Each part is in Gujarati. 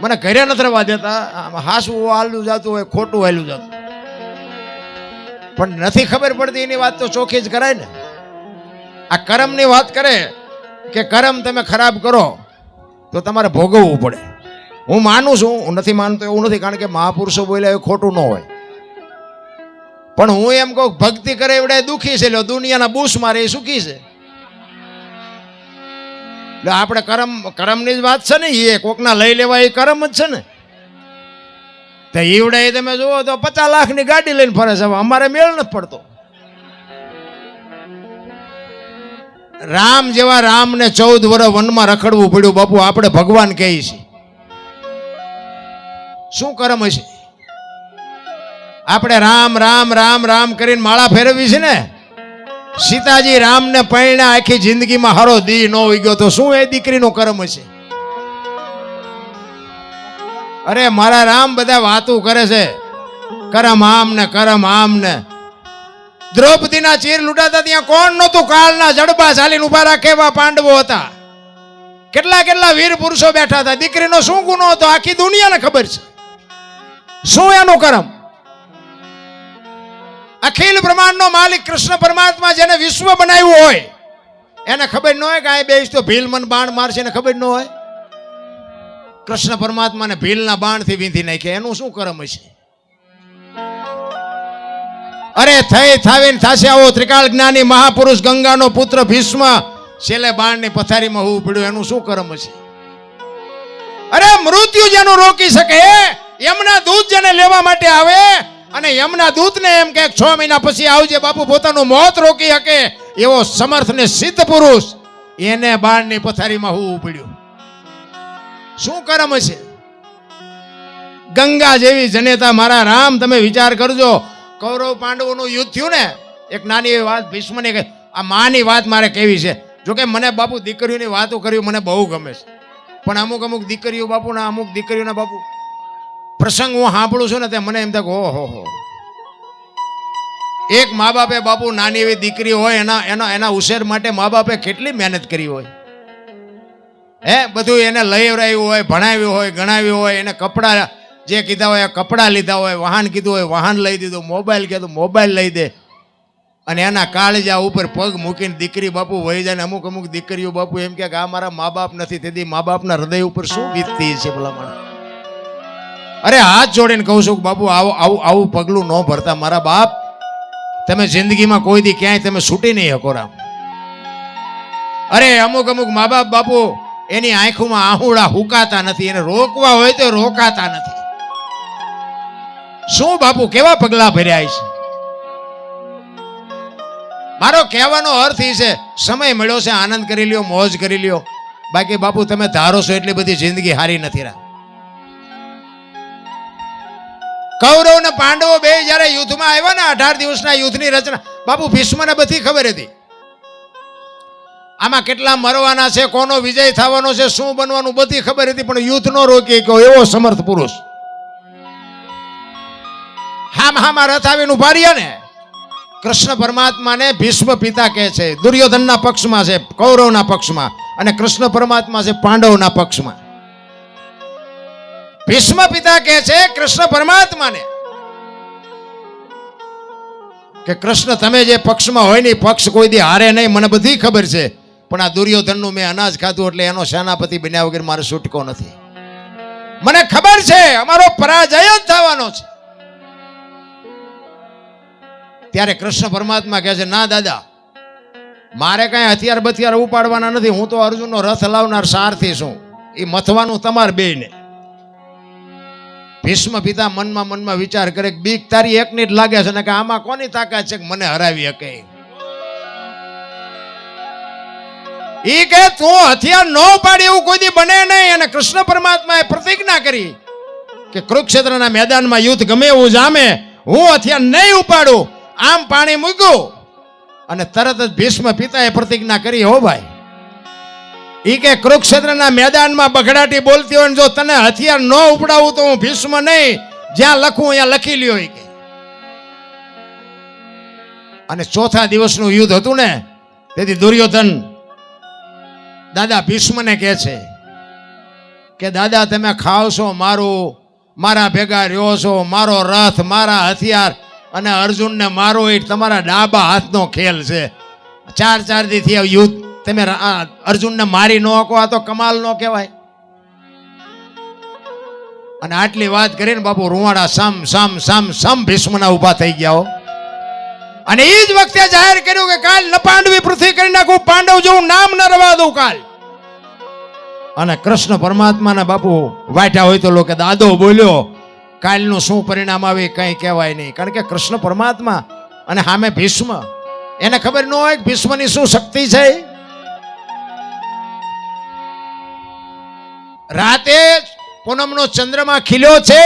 મને ઘરે નથી રહેવા દેતા. હાસું હાલું જતું હોય, ખોટું હાલું જતું, પણ નથી ખબર પડતી. એની વાત તો ચોખ્ખી જ કરાય ને. આ કર્મની વાત કરે કે કર્મ તમે ખરાબ કરો તો તમારે ભોગવવું પડે. હું માનું છું, હું નથી માનતો એવું નથી, કારણ કે મહાપુરુષો બોલ્યા એ ખોટું ન હોય. પણ હું એમ કહું, ભક્તિ કરે એવડે દુઃખી છે, એટલે દુનિયાના બૂસ મારે એ સુખી છે. એટલે આપણે કર્મની જ વાત છે ને, એ કોકના લઈ લેવા એ કર્મ જ છે ને. તો ઈવડે તમે જુઓ તો 50 લાખની ગાડી લઈને ફરે છે. અમારે મેળ નથી પડતો. રામ જેવા રામને 14 વર્ષ વનમાં રખડવું પડ્યું. બાપુ આપણે ભગવાન કહીએ છીએ, શું કર્મ હશે? આપણે રામ રામ રામ રામ કરીને માળા ફેરવી છે ને. સીતાજી રામને પૈણા આખી જિંદગીમાં હરો દી ન હોઈ ગયો, તો શું એ દીકરીનો કર્મ હશે? અરે મારા રામ બધા વાતું કરે છે, કરમ આમ ને કરમ આમ ને. દ્રૌપદીના ચીર લૂંટાતા ત્યાં કોણ નહોતું? કાળના જડબા ચાલીને ઉભા રાખે એવા પાંડવો હતા. કેટલા કેટલા વીર પુરુષો બેઠા હતા. દીકરીનો શું ગુનો હતો આખી દુનિયાને ખબર છે. શું એનો કર્મ? અખિલ બ્રહ્માંડનો માલિક કૃષ્ણ પરમાત્મા, જેને વિશ્વ બનાવ્યું હોય, એને ખબર ન હોય કે આ બેસ તો ભીલ મન બાણ મારશે, એને ખબર ન હોય? કૃષ્ણ પરમાત્માને ભીલના બાણથી વીંધી નાખે, એનું શું કર્મ હશે? અરે થઈ થાવીને થાશે આવો ત્રિકાળ જ્ઞાની મહાપુરુષ ગંગાનો પુત્ર ભીષ્મ છેલ્લે બાણની પથારીમાં હોવું પડ્યું, એનું શું કર્મ હશે? અરે મૃત્યુ જેનું રોકી શકે, યમના દૂત જેને લેવા માટે આવે, અને યમના દૂતને એમ કે 6 મહિના પછી આવજે બાપુ, પોતાનું મોત રોકી શકે એવો સમર્થ ને સિદ્ધ પુરુષ, એને બાણની પથારીમાં હોવું પડ્યું. શું કર્મ હશે? ગંગા જેવી જનેતા મારા રામ, તમે વિચાર કરજો. કૌરવ પાંડવોનું યુદ્ધ થયું ને, એક નાની એવી વાત ભીષ્મને કહે. આ માની વાત મારે કેવી છે. જોકે મને બાપુ દીકરીઓની વાતો કર્યું મને બહુ ગમે છે, પણ અમુક દીકરીઓ બાપુ ના, અમુક દીકરીઓના બાપુ પ્રસંગ હું સાંભળું છું ને, તે મને એમ થાય કે ઓહો. એક મા બાપે બાપુ નાની એવી દીકરી હોય, એના ઉછેર માટે મા બાપે કેટલી મહેનત કરી હોય. બધું એને લઈ આવ્યું હોય, ભણાવ્યું હોય, ગણાવ્યું હોય, એને કપડાં જે કીધા હોય કપડાં લીધા હોય, વાહન કીધું હોય વાહન લઈ દીધું, મોબાઈલ કીધું મોબાઈલ લઈ દે, અને એના કાળજા ઉપર પગ મૂકીને દીકરી બાપુ વહી જાય ને. અમુક દીકરીઓ બાપુ એમ કે આ મારા મા બાપ નથી, તેથી મા બાપના હૃદય ઉપર શું વીતતી છે ભલામણ. અરે હાથ જોડીને કહું છું કે બાપુ આવું પગલું ન ભરતા મારા બાપ. તમે જિંદગીમાં કોઈ દી ક્યાંય તમે છૂટી નહીં શકો રામ. અરે અમુક મા બાપ બાપુ એની આંખોમાં આહુડા હુકાતા નથી, એને રોકવા હોય તો રોકાતા નથી. શું બાપુ કેવા પગલા ભર્યા છે? મારો કહેવાનો અર્થ એ છે, સમય મળ્યો છે, આનંદ કરી લ્યો, મોજ કરી લ્યો. બાકી બાપુ તમે ધારો છો એટલી બધી જિંદગી હારી નથી રહ્યા. કૌરવ ને પાંડવો બે જયારે યુદ્ધમાં આવ્યા ને, 18 દિવસના યુદ્ધની રચના, બાપુ ભીષ્મને બધી ખબર હતી. આમાં કેટલા મરવાના છે, કોનો વિજય થવાનો છે, શું બનવાનું બધી ખબર હતી, પણ યુદ્ધ નો રોકી ગયો એવો સમર્થ પુરુષ. હામાં રથ આવીને ઉભા રહ્યા ને. કૃષ્ણ પરમાત્માને ભીષ્મ પિતા કહે છે. દુર્યોધનના પક્ષમાં છે, કૌરવના પક્ષમાં, અને કૃષ્ણ પરમાત્મા છે પાંડવના પક્ષમાં. ભીષ્મ પિતા કહે છે કૃષ્ણ પરમાત્માને કે કૃષ્ણ તમે જે પક્ષમાં હોય ને, પક્ષ કોઈ દી હારે નહીં, મને બધી ખબર છે, પણ આ દુર્યોધનનું મેં અનાજ ખાધું એટલે એનો સેનાપતિ બન્યા વગર મારે છૂટકો નથી. મને ખબર છે અમારો પરાજય જ થવાનો છે. ત્યારે કૃષ્ણ પરમાત્મા કહે છે ના દાદા, મારે કઈ હથિયાર બથિયાર ઉપાડવાના નથી, હું તો અર્જુનનો રથ લાવનાર સારથી છું, એ મથવાનું તમારે બેયને. ભીષ્મ પિતા મનમાં વિચાર કરે કે બીક તારી એકની જ લાગે છે ને, કે આમાં કોની તાકાત છે કે મને હરાવી શકે. ઈ કે તું હથિયાર ન ઉપાડી એવું કોઈ દી બને નહીં. અને કૃષ્ણ પરમાત્માએ પ્રતિજ્ઞા કરી કે કુરુક્ષેત્રના મેદાનમાં યુદ્ધ ગમે એવું જામે, હું હથિયાર નહીં ઉપાડું. આમ પાણી મૂક્યું અને તરત જ ભીષ્મ પિતાએ પ્રતિજ્ઞા કરી, હો ભાઈ, ઈ કે કુરુક્ષેત્રના મેદાનમાં બગડાટી બોલતી હોય, જો તને હથિયાર ન ઉપડાવું તો હું ભીષ્મ નહીં, જ્યાં લખું ત્યાં લખી લ્યો. કે અને ચોથા દિવસનું યુદ્ધ હતું ને, તેથી દુર્યોધન દાદા ભીષ્મને કહે છે કે દાદા તમે ખાવ છો મારું, મારા ભેગા રહ્યો છો, મારો રથ, મારા હથિયાર, અને અર્જુનને મારો એ તમારા ડાબા હાથનો ખેલ છે. 4 દી થી યુદ્ધ તમે અર્જુનને મારી ન શકો, આ તો કમાલ ન કહેવાય. અને આટલી વાત કરીને બાપુ રૂવાડા સમ સમ સમ સમ ભીષ્મના ઊભા થઈ ગયા હો. અને એ જ વખતે જાહેર કર્યું કે કાલ નપાંડવી પૃથ્વી કરી નાખું, પાંડવ જેવું નામ ન રવા દઉં કાલ. અને કૃષ્ણ પરમાત્માના બાપુ વાઠ્યા હોય તો લોકો દાદો બોલ્યો, કાલનું શું પરિણામ આવે કઈ કહેવાય નહીં. કારણ કે કૃષ્ણ પરમાત્મા અને સામે ભીષ્મ, એને ખબર ન હોય કે ભીષ્મની શું શક્તિ છે. રાતે પૂનમનો ચંદ્રમા ખીલ્યો છે,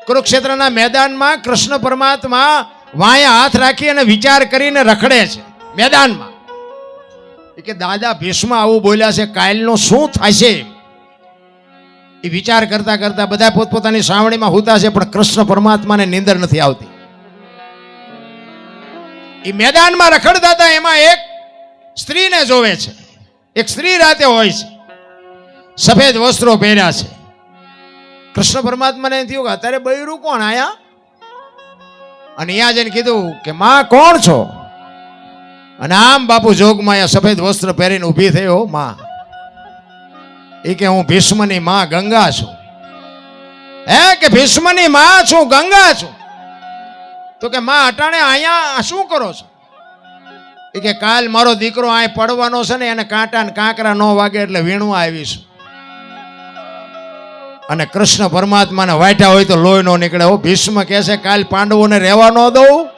કુરુક્ષેત્રના મેદાનમાં કૃષ્ણ પરમાત્મા વાયા હાથ રાખી અને વિચાર કરીને રખડે છે મેદાનમાં. કે દાદા ભીષ્મ આવું બોલ્યા છે, કાલનું શું થશે એ વિચાર કરતા કરતા બધા પોતપોતાની સાવણીમાં હુતા છે, પણ કૃષ્ણ પરમાત્માને નીંદર નથી આવતી. એ મેદાનમાં રખડતા હતા, એમાં એક સ્ત્રીને જોવે છે. એક સ્ત્રી રાતે હોય છે, સફેદ વસ્ત્રો પહેર્યા છે. કૃષ્ણ પરમાત્માને થયું કે અત્યારે બૈરું કોણ આયા? અને અહીંયા જઈને કીધું કે માં કોણ છો? અને આમ બાપુ જોગમાં સફેદ વસ્ત્ર પહેરીને ઊભી થઈ. હો માં, એ કે હું ભીષ્મની માં ગંગા છું. હે કે ભીષ્મની માં છું, ગંગા છું. તો કે માં અટાણે અહીંયા શું કરો છો? એ કે કાલ મારો દીકરો અહીં પડવાનો છે ને, એને કાંટા ને કાંકરા ન વાગે એટલે વીણવા આવીશું. અને કૃષ્ણ પરમાત્માને વાટ્યા હોય તો લોહી નો નીકળે. હો ભીષ્મ કહે છે કાલ પાંડવોને રહેવા ન દઉં.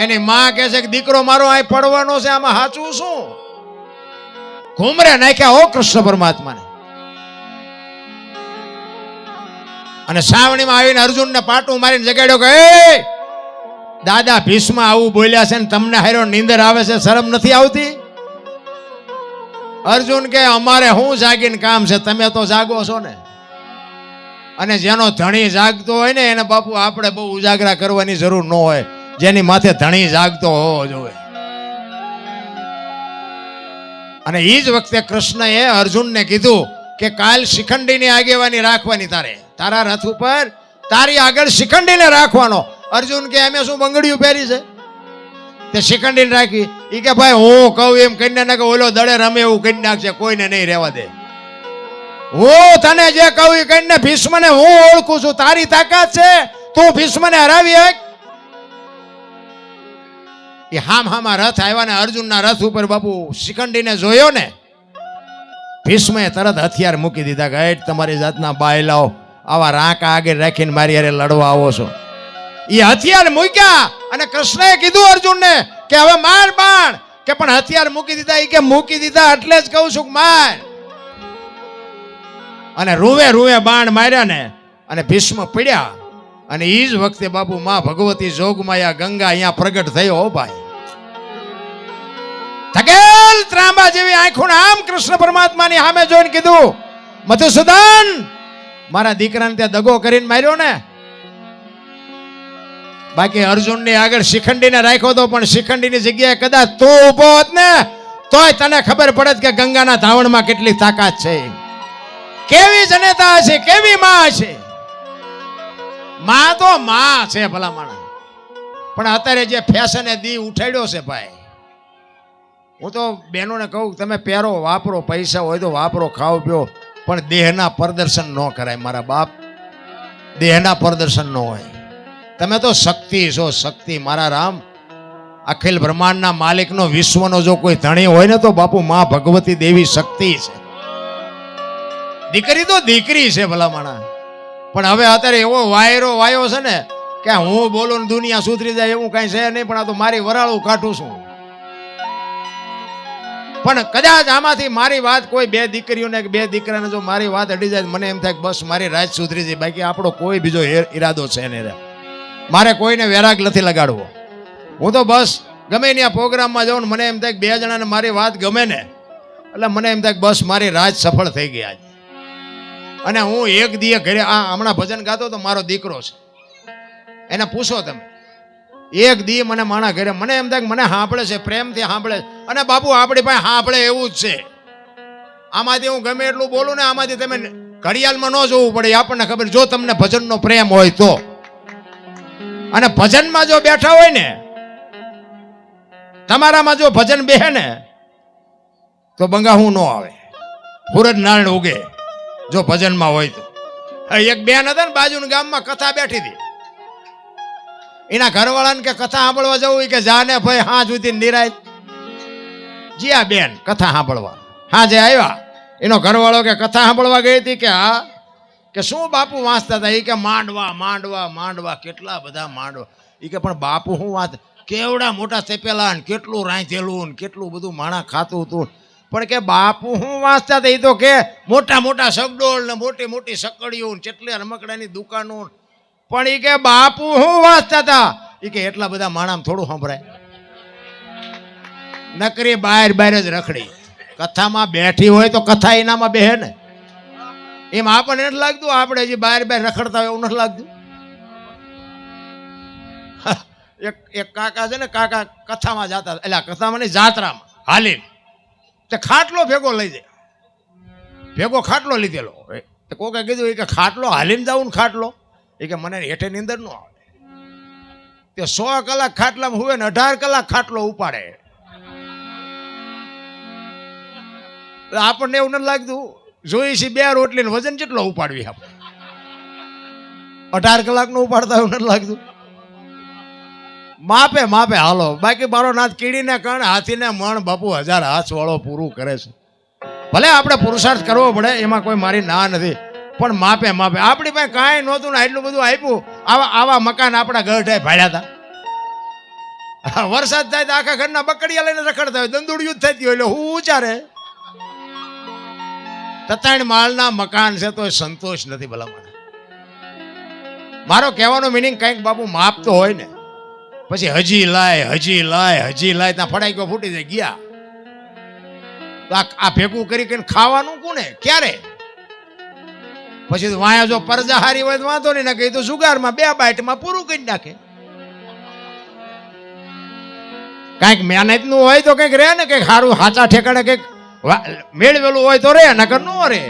એની માં કહે છે કે દીકરો મારો અહીં પડવાનો છે, આમાં સાચું શું? ઘુમરે નાખ્યા હો કૃષ્ણ પરમાત્માને. અને સાવણીમાં આવીને અર્જુનને પાટું મારીને જગાડ્યો કે એ દાદા ભીષ્મ આવું બોલ્યા છે ને તમને હારો નીંદર આવે છે, શરમ નથી આવતી? અર્જુન કે અમારે શું જાગીને કામ છે, તમે તો જાગો છો ને. અને જેનો ધણી જાગતો હોય ને એને બાપુ આપણે બહુ ઉજાગરા કરવાની જરૂર ન હોય, જેની માથે ધણી જાગતો હોવો જોઈએ. અને એ જ વખતે કૃષ્ણએ અર્જુનને કીધું કે કાલ શિખંડીની આગેવાની રાખવાની, તારા રથ ઉપર તારી આગળ શિખંડીને રાખવાનો. અર્જુન કે અમે શું બંગડીયું પહેરી છે તે શિખંડીને રાખી? એ કે ભાઈ હું કહું એમ કરીને નાખે, ઓલો દડે રમે એવું કરી નાખશે, કોઈને નહીં રહેવા દે. હું તને જે કહું એ કરીને ભીષ્મને હું ઓળખું છું, તારી તાકાત છે, તું ભીષ્મને હરાવી હક? એ હામાં રથ આવ્યા ને અર્જુનના રથ ઉપર બાપુ શિખંડીને જોયો ને, ભીષ્મે તરત હથિયાર મૂકી દીધા કે હેઠ તમારી જાતના બાયલાઓ આવા રાંકા આગળ રાખીને મારી હારે લડવા આવો છો. એ હથિયાર મૂક્યા અને કૃષ્ણએ કીધું અર્જુનને કે હવે માર બાણ. કે પણ હથિયાર મૂકી દીધા. એ કે મૂકી દીધા એટલે જ કહું છું કે માર. અને રૂવે રૂવે બાણ માર્યા ને અને ભીષ્મ પડ્યા. અને એ જ વખતે બાપુ માં ભગવતી જોગમાયા ગંગા અહીંયા પ્રગટ થયો. હો ભાઈ, થકેલ ત્રાંબા જેવી આંખોને આમ કૃષ્ણ પરમાત્માની સામે જોઈને કીધું, મધુસૂદન મારા દીકરાને ત્યાં દગો કરીને માર્યો ને. બાકી અર્જુનની આગળ શિખંડીને રાખ્યો તો, પણ શિખંડીની જગ્યાએ કદાચ તું ઉભો હોત ને તોય તને ખબર પડત કે ગંગાના ધાવણમાં કેટલી તાકાત છે, કેવી જનેતા છે, કેવી માં છે. માં તો માં છે ભલા માણસ, પણ અત્યારે જે ફેશને દી ઉઠાડ્યો છે ભાઈ. હું તો બહેનોને કહું તમે પહેરો વાપરો, પૈસા હોય તો વાપરો, ખાઓ પીઓ, પણ દેહના પ્રદર્શન ન કરાય મારા બાપ. દેહના પ્રદર્શન ન હોય. તમે તો શક્તિ છો, શક્તિ મારા રામ. અખિલ બ્રહ્માંડના માલિકનો, વિશ્વનો જો કોઈ ધણી હોય ને તો બાપુ માં ભગવતી દેવી શક્તિ છે. દીકરી તો દીકરી છે ભલા માણા. પણ હવે અત્યારે એવો વાયરો વાયો છે ને કે હું બોલું ને દુનિયા સુધરી જાય એવું કઈ છે નહીં. પણ આ તો મારી વરાળું કાઢું છું. પણ કદાચ આમાંથી મારી વાત કોઈ બે દીકરીઓને કે બે દીકરાને જો મારી વાત અડી જાય, મને એમ થાય કે બસ મારી રાત સુધરી જાય. બાકી આપણો કોઈ બીજો ઈરાદો છે નહીં. મારે કોઈને વેરાગ નથી લગાડવો. હું તો બસ ગમે ત્યાં પ્રોગ્રામમાં જાઉં ને મને એમ થાય કે બે જણાને મારી વાત ગમે ને એટલે મને એમ થાય કે બસ મારી રાત સફળ થઈ ગઈ આજે. અને હું એક દીએ ઘરે હમણાં ભજન ગાતો તો મારો દીકરો છે, એને પૂછો તમે, એક દી મને માણા ઘરે મને એમ થાય કે મને સાંભળે છે, પ્રેમથી સાંભળે. અને બાપુ આપણી પાસે સાંભળે એવું જ છે. આમાંથી હું ગમે એટલું બોલું ને આમાંથી તમે ઘડિયાળમાં ન જોવું પડે, આપણને ખબર. જો તમને ભજનનો પ્રેમ હોય તો, અને ભજનમાં જો બેઠા હોય ને, તમારામાં જો ભજન બેહે ને તો બંગાહું ન આવે, સૂરજ નારાયણ ઉગે જો ભજનમાં હોય તો. એક બેન હતા ને બાજુના ગામમાં, કથા બેઠી હતી. એના ઘરવાળાને કે કથા સાંભળવા જવું, કે જાને ભાઈ હા સુધી નિરાય. જીયા બેન કથા સાંભળવા હા જે આવ્યા, એનો ઘરવાળો કે કથા સાંભળવા ગઈ હતી, કે હા, કે શું બાપુ વાંચતા હતા? એ કે માંડવા માંડવા માંડવા, કેટલા બધા માંડવા. એ કે પણ બાપુ શું વાત, કેવડા મોટા ચેપેલા ને કેટલું રાંધેલું ને કેટલું બધું માણા ખાતું હતું. પણ કે બાપુ શું વાંચતા હતા? એ તો કે મોટા મોટા સગડોળ ને મોટી મોટી સકડીઓ ને કેટલી રમકડાની દુકાનો. પણ એ કે બાપુ શું વાંચતા હતા? એ કે એટલા બધા માણામાં થોડું સંભળાય, નકરી બહાર બહાર જ રખડી. કથામાં બેઠી હોય તો કથા એનામાં બેહે ને. એમ આપણને નથી લાગતું આપણે હજી બહાર બહાર રખડતા હોય એવું નથી લાગતું? એક કાકા છે ને, કાકા કથામાં જતા, એટલે કથામાં નહીં, જાત્રામાં હાલીને તે ખાટલો ભેગો લઈ જાય, ભેગો ખાટલો લીધેલો. કોકે કીધું કે ખાટલો હાલીને જવું ને ખાટલો, એ કે મને હેઠે નીંદર ન આવે. તે 100 કલાક ખાટલામાં હુવે ને 18 કલાક ખાટલો ઉપાડે. આપણને એવું નથી લાગતું? જોઈ છે 2 રોટલી ને વજન કેટલો ઉપાડવી આપણે, 18 કલાક નો ઉપાડતા એવું નથી લાગતું? માપે માપે હાલો. બાકી મારો નાથ કીડીને કણ હાથીને મણ બાપુ 1000 હાથ વાળો પૂરું કરે છે. ભલે આપણે પુરુષાર્થ કરવો પડે, એમાં કોઈ મારી ના નથી, પણ માપે માપે. આપણી પાસે કાંઈ નહોતું ને એટલું બધું આપ્યું. આવા મકાન આપણા ગઢાએ ભાડ્યા હતા. વરસાદ થાય તો આખા ઘરના બકડીયા લઈને રખડતા હોય, દંદુડિયું જ થતી હોય, એટલે હું ઉચારે 3 માળના મકાન છે તો સંતોષ નથી ભલામણ. મારો કહેવાનો મિનિંગ કંઈક બાપુ માપ તો હોય ને. પછી હજી લાય ત્યાં ફડાઈ ગયો, ફૂટી જાય ગયા. તો આ ભેગું કરી ખાવાનું કોને, ક્યારે? પછી વાયા જો પરજા હારી હોય તો વાંધો નહીં, નાખે તો જુગારમાં 2 બાઈટમાં પૂરું કરી નાખે. કાંઈક મહેનતનું હોય તો કંઈક રહે ને, કંઈક સારું સાચા ઠેકાણે કંઈક મેળવેલું હોય તો રે, નકર ન રે.